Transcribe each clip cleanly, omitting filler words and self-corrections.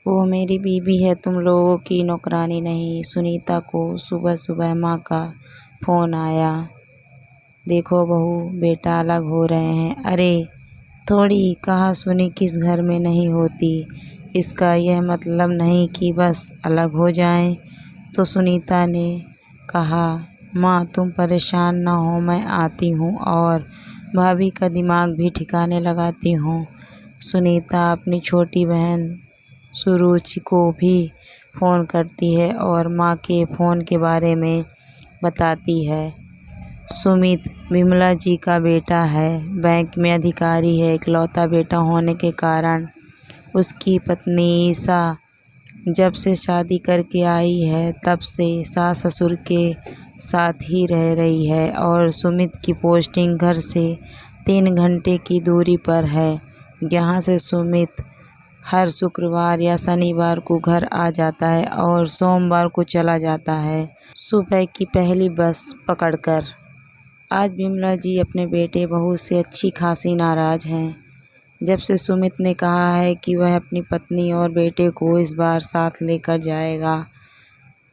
वो मेरी बीवी है, तुम लोगों की नौकरानी नहीं। सुनीता को सुबह सुबह माँ का फ़ोन आया। देखो बहू, बेटा अलग हो रहे हैं। अरे थोड़ी कहा सुनी किस घर में नहीं होती। इसका यह मतलब नहीं कि बस अलग हो जाएं। तो सुनीता ने कहा, माँ तुम परेशान ना हो, मैं आती हूँ और भाभी का दिमाग भी ठिकाने लगाती हूँ। सुनीता अपनी छोटी बहन सुरुचि को भी फ़ोन करती है और माँ के फ़ोन के बारे में बताती है। सुमित विमला जी का बेटा है, बैंक में अधिकारी है। इकलौता बेटा होने के कारण उसकी पत्नी ईसा जब से शादी करके आई है तब से सास ससुर के साथ ही रह रही है और सुमित की पोस्टिंग घर से 3 घंटे की दूरी पर है। यहाँ से सुमित हर शुक्रवार या शनिवार को घर आ जाता है और सोमवार को चला जाता है सुबह की पहली बस पकड़कर। आज विमला जी अपने बेटे बहू से अच्छी खासी नाराज़ हैं। जब से सुमित ने कहा है कि वह अपनी पत्नी और बेटे को इस बार साथ लेकर जाएगा।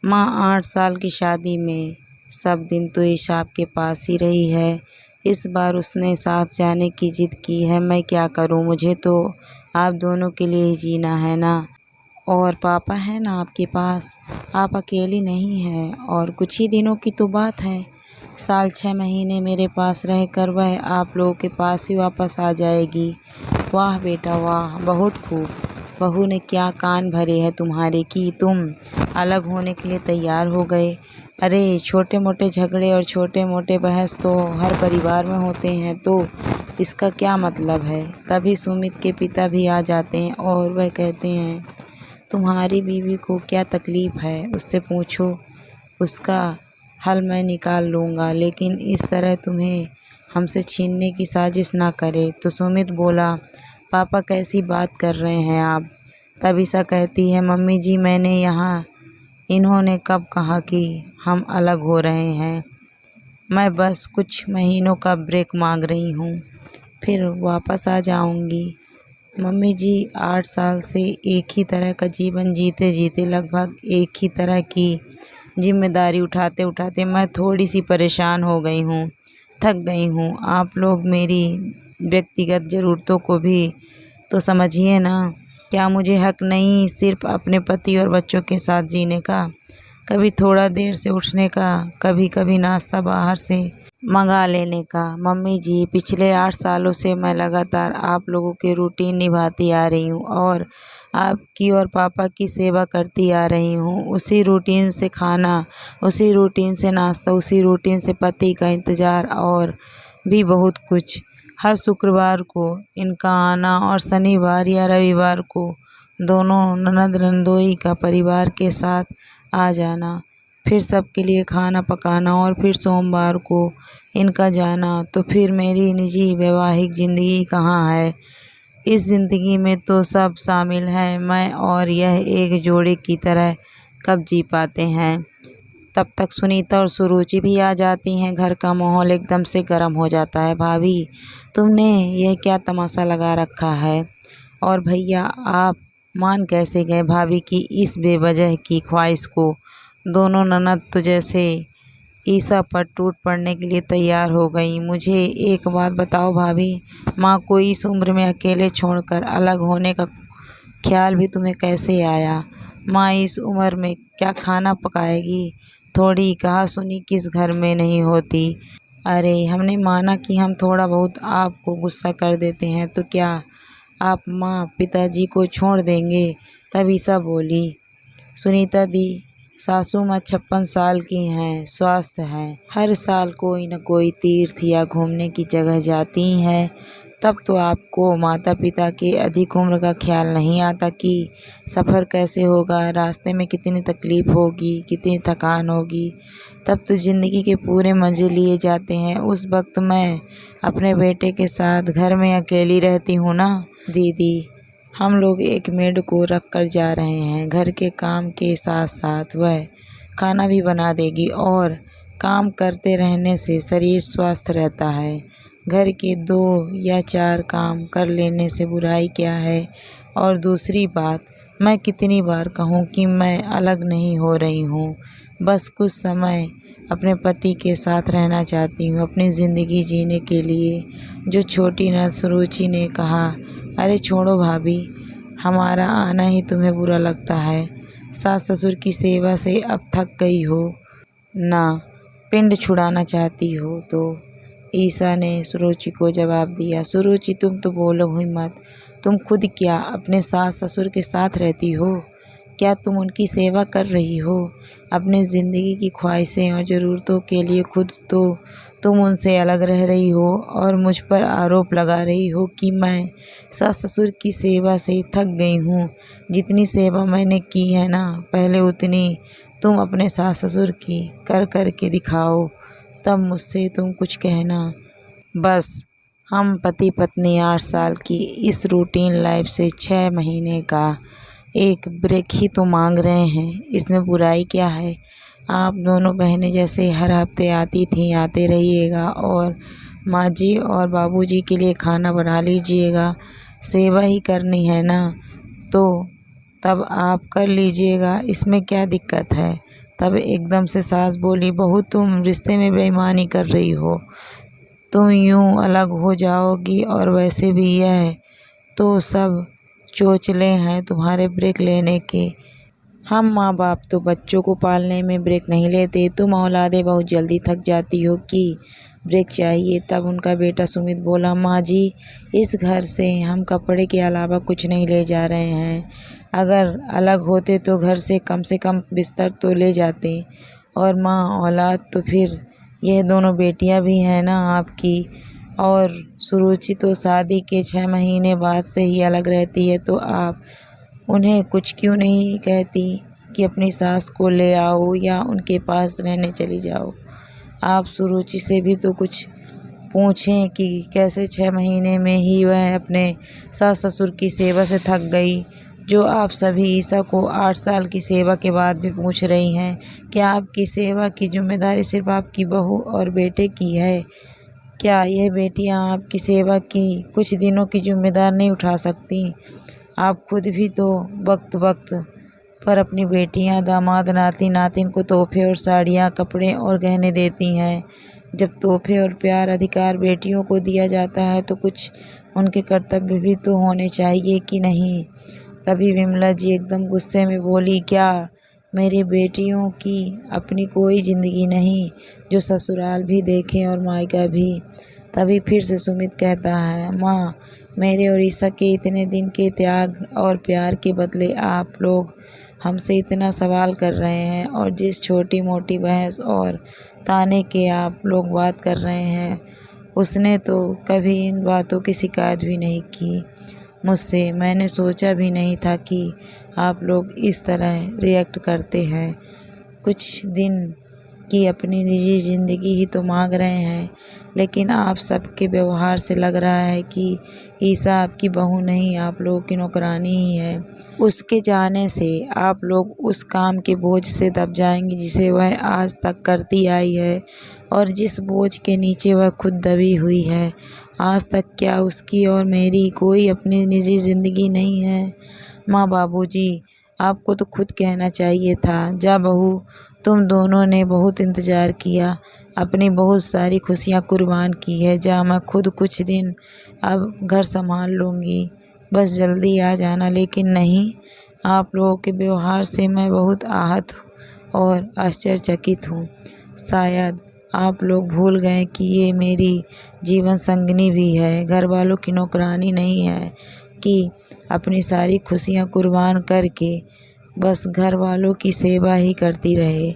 माँ 8 साल की शादी में सब दिन तो ईशा आपके पास ही रही है। इस बार उसने साथ जाने की जिद की है। मैं क्या करूँ, मुझे तो आप दोनों के लिए ही जीना है ना। और पापा है ना आपके पास, आप अकेली नहीं हैं। और कुछ ही दिनों की तो बात है, साल 6 महीने मेरे पास रहकर वह आप लोगों के पास ही वापस आ जाएगी। वाह बेटा वाह, बहुत खूब। बहू ने क्या कान भरे हैं तुम्हारे कि तुम अलग होने के लिए तैयार हो गए। अरे छोटे मोटे झगड़े और छोटे मोटे बहस तो हर परिवार में होते हैं, तो इसका क्या मतलब है। तभी सुमित के पिता भी आ जाते हैं और वह कहते हैं, तुम्हारी बीवी को क्या तकलीफ़ है, उससे पूछो, उसका हल मैं निकाल लूँगा, लेकिन इस तरह तुम्हें हमसे छीनने की साजिश ना करे। तो सुमित बोला, पापा कैसी बात कर रहे हैं आप। तब ईसा कहती है, मम्मी जी मैंने यहाँ इन्होंने कब कहा कि हम अलग हो रहे हैं। मैं बस कुछ महीनों का ब्रेक मांग रही हूँ, फिर वापस आ जाऊँगी। मम्मी जी 8 साल से एक ही तरह का जीवन जीते जीते लगभग एक ही तरह की जिम्मेदारी उठाते उठाते मैं थोड़ी सी परेशान हो गई हूँ, थक गई हूँ। आप लोग मेरी व्यक्तिगत ज़रूरतों को भी तो समझिए ना। क्या मुझे हक नहीं सिर्फ अपने पति और बच्चों के साथ जीने का, कभी थोड़ा देर से उठने का, कभी कभी नाश्ता बाहर से मंगा लेने का। मम्मी जी पिछले 8 सालों से मैं लगातार आप लोगों के रूटीन निभाती आ रही हूँ और आपकी और पापा की सेवा करती आ रही हूँ। उसी रूटीन से खाना, उसी रूटीन से नाश्ता, उसी रूटीन से पति का इंतज़ार और भी बहुत कुछ। हर शुक्रवार को इनका आना और शनिवार या रविवार को दोनों ननद नंदोई का परिवार के साथ आ जाना, फिर सबके लिए खाना पकाना और फिर सोमवार को इनका जाना। तो फिर मेरी निजी वैवाहिक ज़िंदगी कहाँ है। इस ज़िंदगी में तो सब शामिल है। मैं और यह एक जोड़े की तरह कब जी पाते हैं। तब तक सुनीता और सुरुचि भी आ जाती हैं। घर का माहौल एकदम से गर्म हो जाता है। भाभी तुमने यह क्या तमाशा लगा रखा है। और भैया आप मान कैसे गए भाभी की इस बेवजह की ख्वाहिश को। दोनों ननद तो जैसे ईसा पर टूट पड़ने के लिए तैयार हो गई। मुझे एक बात बताओ भाभी, माँ को इस उम्र में अकेले छोड़कर अलग होने का ख्याल भी तुम्हें कैसे आया। माँ इस उम्र में क्या खाना पकाएगी। थोड़ी कहा सुनी किस घर में नहीं होती। अरे हमने माना कि हम थोड़ा बहुत आपको गुस्सा कर देते हैं, तो क्या आप माँ पिताजी को छोड़ देंगे। तब ईसा बोली, सुनीता दी सासू माँ 56 साल की हैं, स्वस्थ हैं, हर साल कोई न कोई तीर्थ या घूमने की जगह जाती हैं। तब तो आपको माता पिता के अधिक उम्र का ख्याल नहीं आता कि सफ़र कैसे होगा, रास्ते में कितनी तकलीफ़ होगी, कितनी थकान होगी। तब तो ज़िंदगी के पूरे मज़े लिए जाते हैं। उस वक्त मैं अपने बेटे के साथ घर में अकेली रहती हूँ ना। दीदी हम लोग एक मेड को रख कर जा रहे हैं। घर के काम के साथ साथ वह खाना भी बना देगी और काम करते रहने से शरीर स्वस्थ रहता है। घर के 2 या 4 काम कर लेने से बुराई क्या है। और दूसरी बात, मैं कितनी बार कहूँ कि मैं अलग नहीं हो रही हूँ, बस कुछ समय अपने पति के साथ रहना चाहती हूँ अपनी ज़िंदगी जीने के लिए। जो छोटी नर्स सुरुचि ने कहा, अरे छोड़ो भाभी, हमारा आना ही तुम्हें बुरा लगता है। सास ससुर की सेवा से अब थक गई हो ना, पिंड छुड़ाना चाहती हो तो। ईसा ने सुरुचि को जवाब दिया, सुरुचि तुम तो बोलो ही मत। तुम खुद क्या अपने सास ससुर के साथ रहती हो? क्या तुम उनकी सेवा कर रही हो? अपनी ज़िंदगी की ख्वाहिशें और ज़रूरतों के लिए खुद तो तुम उनसे अलग रह रही हो और मुझ पर आरोप लगा रही हो कि मैं सास ससुर की सेवा से थक गई हूँ। जितनी सेवा मैंने की है ना, पहले उतनी तुम अपने सास ससुर की कर के दिखाओ, तब मुझसे तुम कुछ कहना। बस हम पति पत्नी 8 साल की इस रूटीन लाइफ से 6 महीने का एक ब्रेक ही तो मांग रहे हैं। इसमें बुराई क्या है? आप दोनों बहनें जैसे हर हफ्ते आती थीं, आते रहिएगा और माँ जी और बाबूजी के लिए खाना बना लीजिएगा। सेवा ही करनी है ना, तो तब आप कर लीजिएगा, इसमें क्या दिक्कत है? तब एकदम से सास बोली, बहू तुम रिश्ते में बेईमानी कर रही हो। तुम यूँ अलग हो जाओगी और वैसे भी यह तो सब चोचले हैं तुम्हारे ब्रेक लेने के। हम माँ बाप तो बच्चों को पालने में ब्रेक नहीं लेते, तुम औलादे बहुत जल्दी थक जाती हो कि ब्रेक चाहिए। तब उनका बेटा सुमित बोला, माँ जी इस घर से हम कपड़े के अलावा कुछ नहीं ले जा रहे हैं। अगर अलग होते तो घर से कम बिस्तर तो ले जाते। और माँ औलाद तो फिर यह दोनों बेटियां भी हैं ना आपकी। और सुरुचि तो शादी के 6 महीने बाद से ही अलग रहती है, तो आप उन्हें कुछ क्यों नहीं कहती कि अपनी सास को ले आओ या उनके पास रहने चली जाओ। आप सुरुचि से भी तो कुछ पूछें कि कैसे 6 महीने में ही वह अपने सास ससुर की सेवा से थक गई, जो आप सभी ईसा को 8 साल की सेवा के बाद भी पूछ रही हैं। क्या आपकी सेवा की जिम्मेदारी सिर्फ आपकी बहू और बेटे की है? क्या यह बेटियां आपकी सेवा की कुछ दिनों की जिम्मेदार नहीं उठा सकती? आप खुद भी तो वक्त वक्त पर अपनी बेटियां, दामाद, नाती नातिन को तोहफे और साड़ियां, कपड़े और गहने देती हैं। जब तोहफे और प्यार अधिकार बेटियों को दिया जाता है तो कुछ उनके कर्तव्य भी तो होने चाहिए कि नहीं? तभी विमला जी एकदम गुस्से में बोली, क्या मेरी बेटियों की अपनी कोई ज़िंदगी नहीं जो ससुराल भी देखें और मायका भी? तभी फिर से सुमित कहता है, माँ मेरे और ईसा के इतने दिन के त्याग और प्यार के बदले आप लोग हमसे इतना सवाल कर रहे हैं, और जिस छोटी मोटी बहस और ताने के आप लोग बात कर रहे हैं, उसने तो कभी इन बातों की शिकायत भी नहीं की मुझसे। मैंने सोचा भी नहीं था कि आप लोग इस तरह रिएक्ट करते हैं। कुछ दिन की अपनी निजी ज़िंदगी ही तो मांग रहे हैं, लेकिन आप सबके व्यवहार से लग रहा है कि ईसा आपकी बहू नहीं, आप लोगों की नौकरानी ही है। उसके जाने से आप लोग उस काम के बोझ से दब जाएंगे जिसे वह आज तक करती आई है और जिस बोझ के नीचे वह खुद दबी हुई है। आज तक क्या उसकी और मेरी कोई अपनी निजी ज़िंदगी नहीं है? माँ बाबूजी, आपको तो खुद कहना चाहिए था। जा बहू, तुम दोनों ने बहुत इंतज़ार किया, अपनी बहुत सारी खुशियाँ कुर्बान की है। जा, मैं खुद कुछ दिन अब घर संभाल लूँगी, बस जल्दी आ जाना। लेकिन नहीं, आप लोगों के व्यवहार से मैं बहुत आहत और आश्चर्यचकित हूँ। शायद आप लोग भूल गए कि ये मेरी जीवन संगिनी भी है, घर वालों की नौकरानी नहीं है कि अपनी सारी खुशियाँ कुर्बान करके बस घर वालों की सेवा ही करती रहे।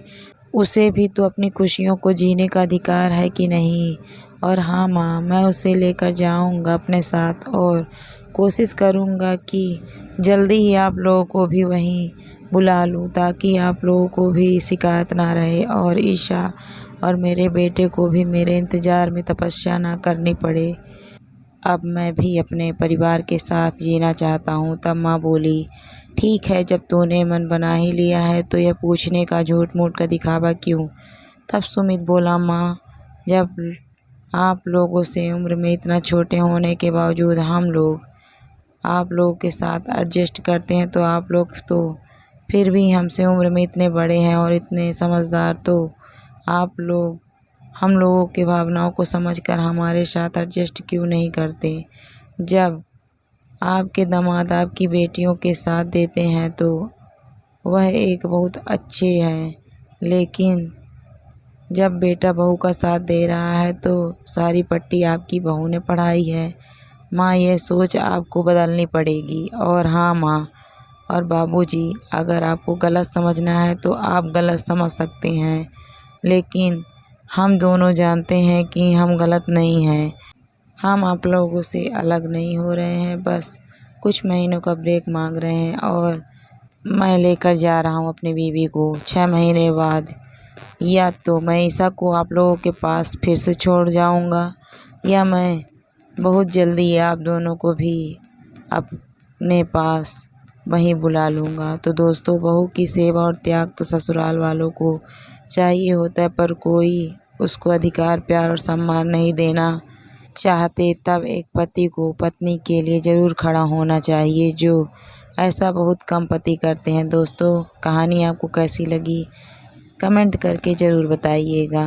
उसे भी तो अपनी खुशियों को जीने का अधिकार है कि नहीं? और हाँ माँ, मैं उसे लेकर जाऊँगा अपने साथ और कोशिश करूँगा कि जल्दी ही आप लोगों को भी वहीं बुला लूँ, ताकि आप लोगों को भी शिकायत ना रहे और ईशा और मेरे बेटे को भी मेरे इंतज़ार में तपस्या ना करनी पड़े। अब मैं भी अपने परिवार के साथ जीना चाहता हूँ। तब माँ बोली, ठीक है, जब तूने मन बना ही लिया है तो यह पूछने का झूठ मूठ का दिखावा क्यों? तब सुमित बोला, माँ जब आप लोगों से उम्र में इतना छोटे होने के बावजूद हम लोग आप लोगों के साथ एडजस्ट करते हैं, तो आप लोग तो फिर भी हमसे उम्र में इतने बड़े हैं और इतने समझदार, तो आप लोग हम लोगों की भावनाओं को समझकर हमारे साथ एडजस्ट क्यों नहीं करते। जब आपके दामाद आपकी बेटियों के साथ देते हैं तो वह एक बहुत अच्छे हैं, लेकिन जब बेटा बहू का साथ दे रहा है तो सारी पट्टी आपकी बहू ने पढ़ाई है। माँ, यह सोच आपको बदलनी पड़ेगी। और हाँ माँ और बाबूजी, अगर आपको गलत समझना है तो आप गलत समझ सकते हैं, लेकिन हम दोनों जानते हैं कि हम गलत नहीं हैं। हम आप लोगों से अलग नहीं हो रहे हैं, बस कुछ महीनों का ब्रेक मांग रहे हैं और मैं लेकर जा रहा हूँ अपनी बीवी को 6 महीने बाद। या तो मैं ईसा को आप लोगों के पास फिर से छोड़ जाऊँगा, या मैं बहुत जल्दी आप दोनों को भी अपने पास वहीं बुला लूँगा। तो दोस्तों, बहू की सेवा और त्याग तो ससुराल वालों को चाहिए होता है, पर कोई उसको अधिकार, प्यार और सम्मान नहीं देना चाहते। तब एक पति को पत्नी के लिए ज़रूर खड़ा होना चाहिए, जो ऐसा बहुत कम पति करते हैं। दोस्तों, कहानी आपको कैसी लगी कमेंट करके ज़रूर बताइएगा।